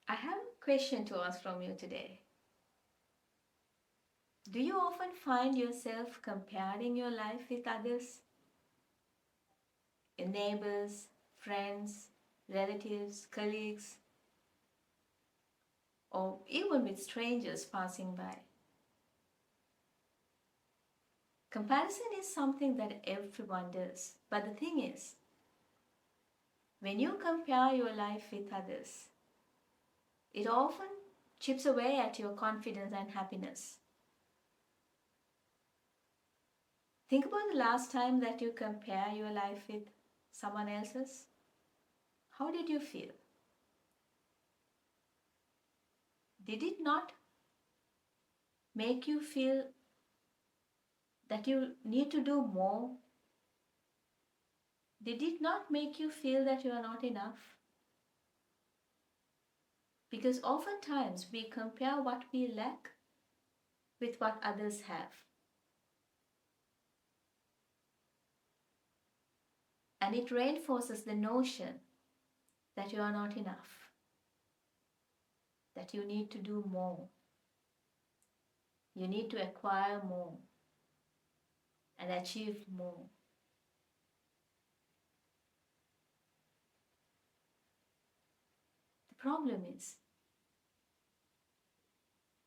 I have a question to ask from you today. Do you often find yourself comparing your life with others? Your neighbors, friends, relatives, colleagues, or even with strangers passing by? Comparison is something that everyone does. But the thing is, when you compare your life with others, it often chips away at your confidence and happiness. Think about the last time that you compare your life with someone else's. How did you feel? Did it not make you feel that you need to do more? Did it not make you feel that you are not enough? Because oftentimes we compare what we lack with what others have. And it reinforces the notion that you are not enough, that you need to do more, you need to acquire more and achieve more. The problem is,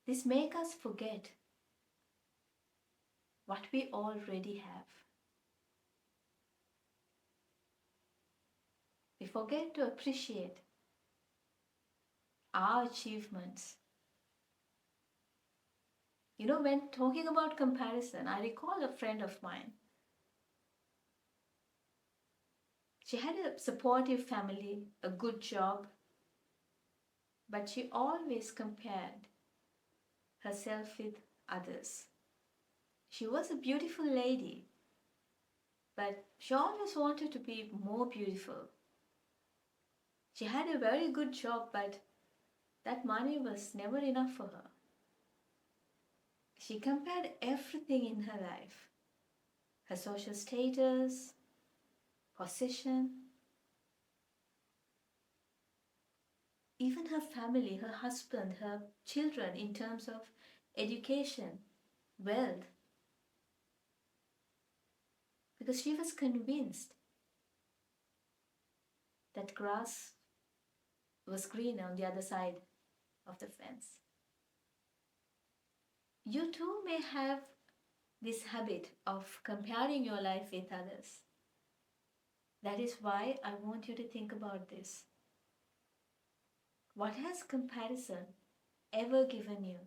this makes us forget what we already have. We forget to appreciate our achievements. You know, when talking about comparison, I recall a friend of mine. She had a supportive family, a good job, but she always compared herself with others. She was a beautiful lady, but she always wanted to be more beautiful. She had a very good job, but that money was never enough for her. She compared everything in her life, her social status, position, even her family, her husband, her children in terms of education, wealth, because she was convinced that grass was green on the other side of the fence. You too may have this habit of comparing your life with others. That is why I want you to think about this. What has comparison ever given you?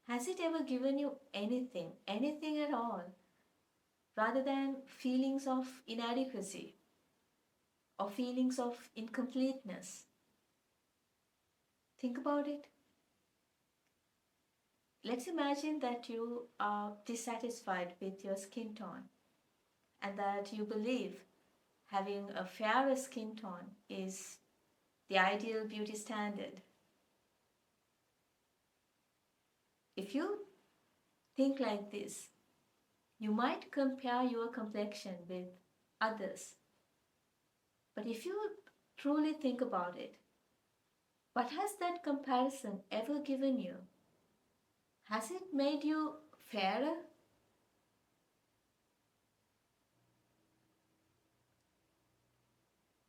Has it ever given you anything, anything at all, rather than feelings of inadequacy or feelings of incompleteness? Think about it. Let's imagine that you are dissatisfied with your skin tone and that you believe having a fairer skin tone is the ideal beauty standard. If you think like this, you might compare your complexion with others. But if you truly think about it, what has that comparison ever given you? Has it made you fairer?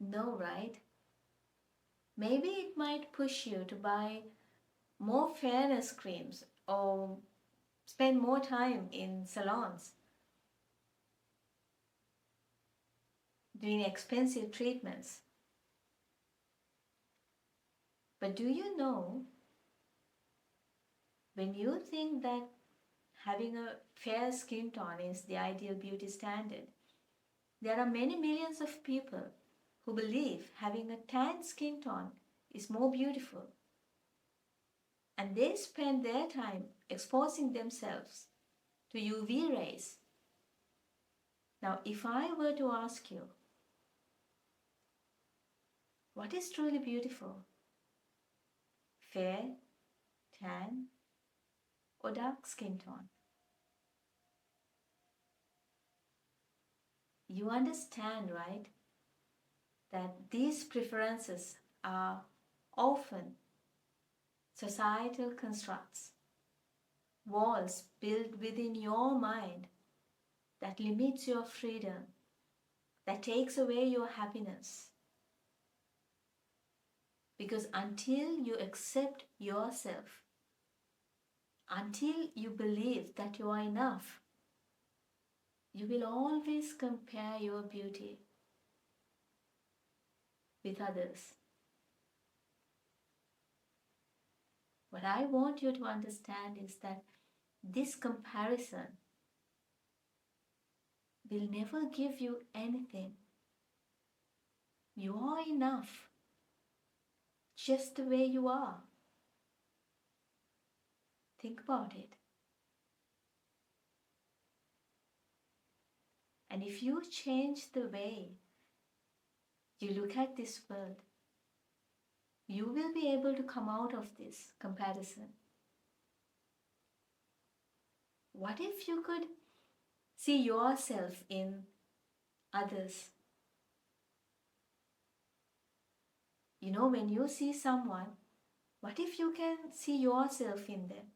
No, right? Maybe it might push you to buy more fairness creams or spend more time in salons doing expensive treatments. But do you know, when you think that having a fair skin tone is the ideal beauty standard, there are many millions of people who believe having a tan skin tone is more beautiful. And they spend their time exposing themselves to UV rays. Now, if I were to ask you, what is truly beautiful? Fair, tan, or dark skin tone? You understand, right? That these preferences are often societal constructs, walls built within your mind that limits your freedom, that takes away your happiness. Because until you accept yourself, until you believe that you are enough, you will always compare your beauty with others. What I want you to understand is that this comparison will never give you anything. You are enough, just the way you are. Think about it. And if you change the way you look at this world, you will be able to come out of this comparison. What if you could see yourself in others? You know, when you see someone, what if you can see yourself in them?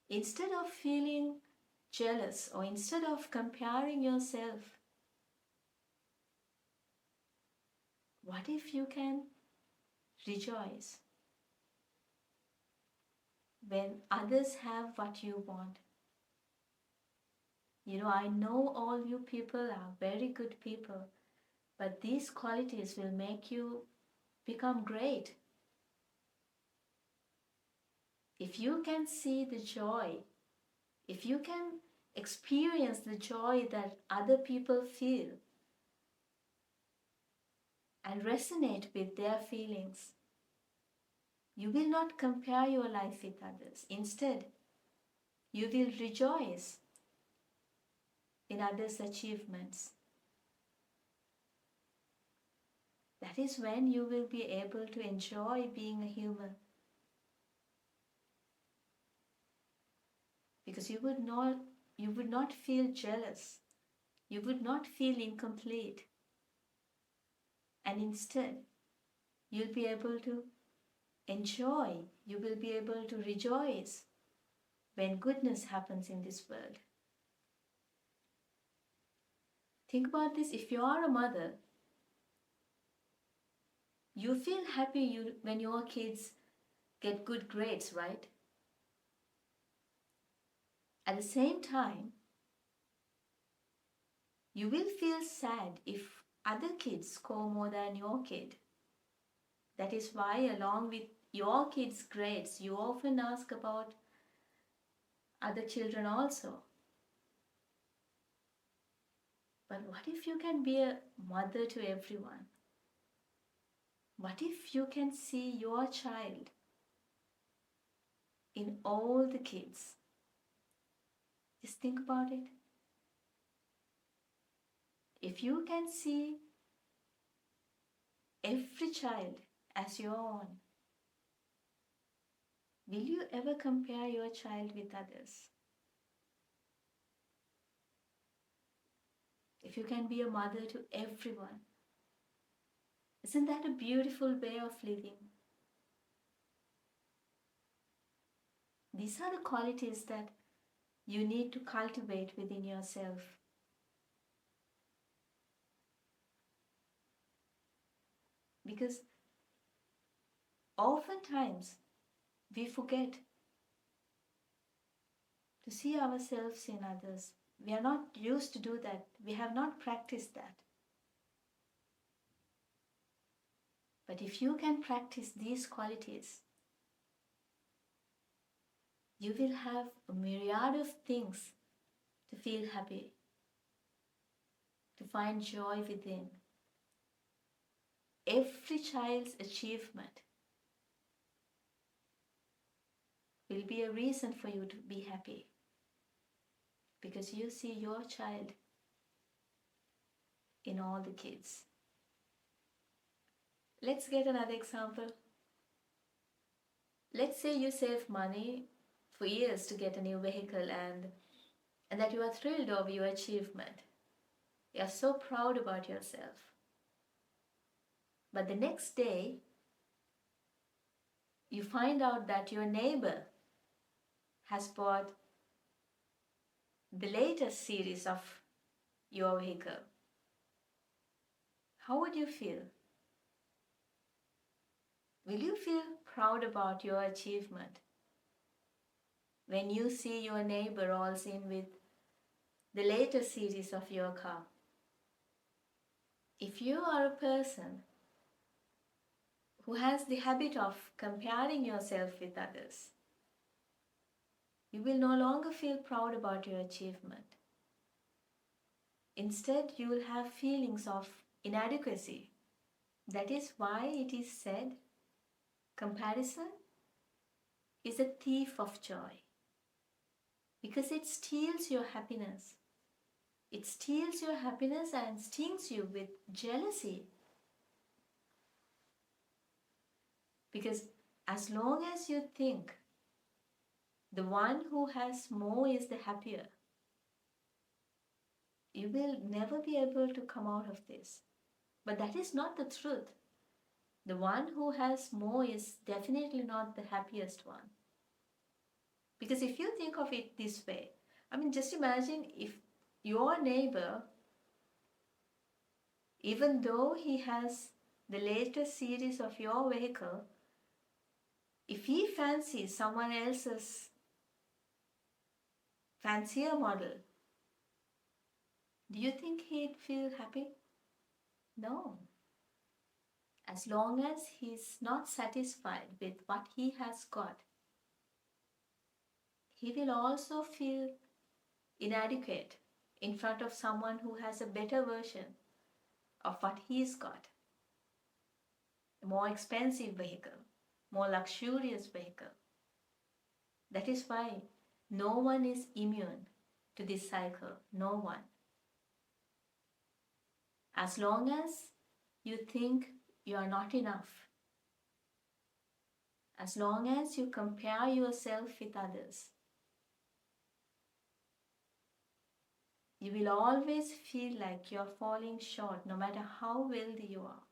Instead of feeling jealous or instead of comparing yourself, what if you can rejoice when others have what you want? You know, I know all you people are very good people, but these qualities will make you become great. If you can see the joy, if you can experience the joy that other people feel and resonate with their feelings, you will not compare your life with others. Instead, you will rejoice in others' achievements. That is when you will be able to enjoy being a human. Because you would not feel jealous. You would not feel incomplete. And instead, you'll be able to enjoy, you will be able to rejoice when goodness happens in this world. Think about this. If you are a mother, you feel happy when your kids get good grades, right? At the same time, you will feel sad if other kids score more than your kid. That is why, along with your kids' grades, you often ask about other children also. But what if you can be a mother to everyone? What if you can see your child in all the kids? Just think about it. If you can see every child as your own, will you ever compare your child with others? If you can be a mother to everyone, isn't that a beautiful way of living? These are the qualities that you need to cultivate within yourself. Because oftentimes we forget to see ourselves in others. We are not used to do that. We have not practiced that. But if you can practice these qualities, you will have a myriad of things to feel happy, to find joy within. Every child's achievement will be a reason for you to be happy, because you see your child in all the kids. Let's get another example. Let's say you save money for years to get a new vehicle and that you are thrilled over your achievement. You are so proud about yourself. But the next day, you find out that your neighbor has bought the latest series of your vehicle, how would you feel? Will you feel proud about your achievement when you see your neighbor all in with the latest series of your car? If you are a person who has the habit of comparing yourself with others, you will no longer feel proud about your achievement. Instead, you will have feelings of inadequacy. That is why it is said, comparison is a thief of joy, because it steals your happiness. It steals your happiness and stings you with jealousy. Because as long as you think the one who has more is the happier, you will never be able to come out of this. But that is not the truth. The one who has more is definitely not the happiest one. Because if you think of it this way, just imagine if your neighbor, even though he has the latest series of your vehicle, if he fancies someone else's fancier model, do you think he'd feel happy? No. As long as he's not satisfied with what he has got, he will also feel inadequate in front of someone who has a better version of what he's got. A more expensive vehicle, more luxurious vehicle. That is why no one is immune to this cycle. No one. As long as you think you are not enough, as long as you compare yourself with others, you will always feel like you are falling short no matter how wealthy you are.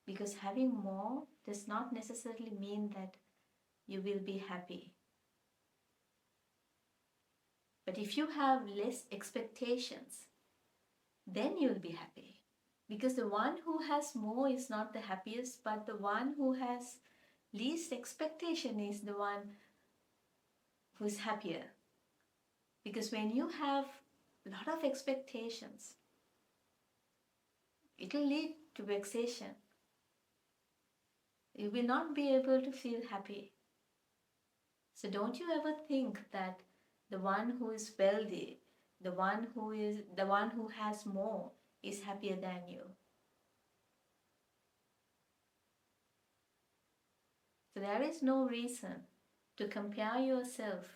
Because having more does not necessarily mean that you will be happy. But if you have less expectations, then you'll be happy. Because the one who has more is not the happiest, but the one who has least expectation is the one who is happier. Because when you have a lot of expectations, it will lead to vexation. You will not be able to feel happy. So don't you ever think that the one who is wealthy, the one who has more is happier than you. So there is no reason to compare yourself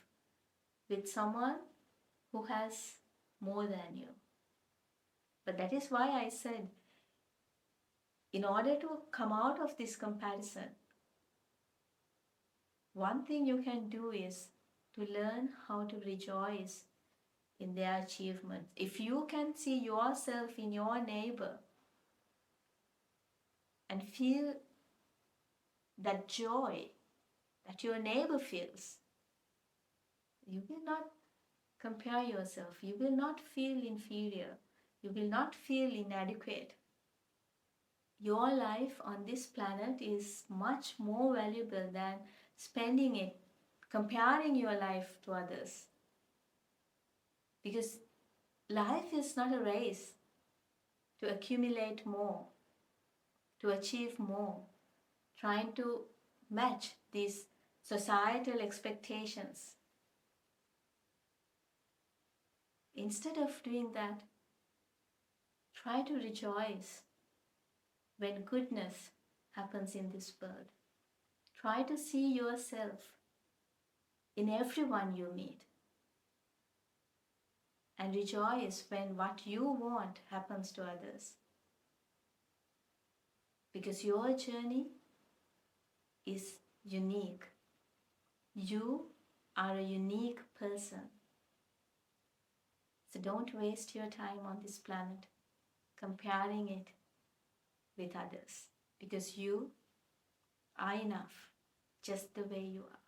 with someone who has more than you. But that is why I said, in order to come out of this comparison, one thing you can do is to learn how to rejoice in their achievements. If you can see yourself in your neighbor and feel that joy that your neighbor feels, you will not compare yourself. You will not feel inferior. You will not feel inadequate. Your life on this planet is much more valuable than spending it comparing your life to others. Because life is not a race to accumulate more, to achieve more, trying to match these societal expectations. Instead of doing that, try to rejoice when goodness happens in this world. Try to see yourself in everyone you meet. And rejoice when what you want happens to others. Because your journey is unique. You are a unique person. So don't waste your time on this planet comparing it with others because you are enough just the way you are.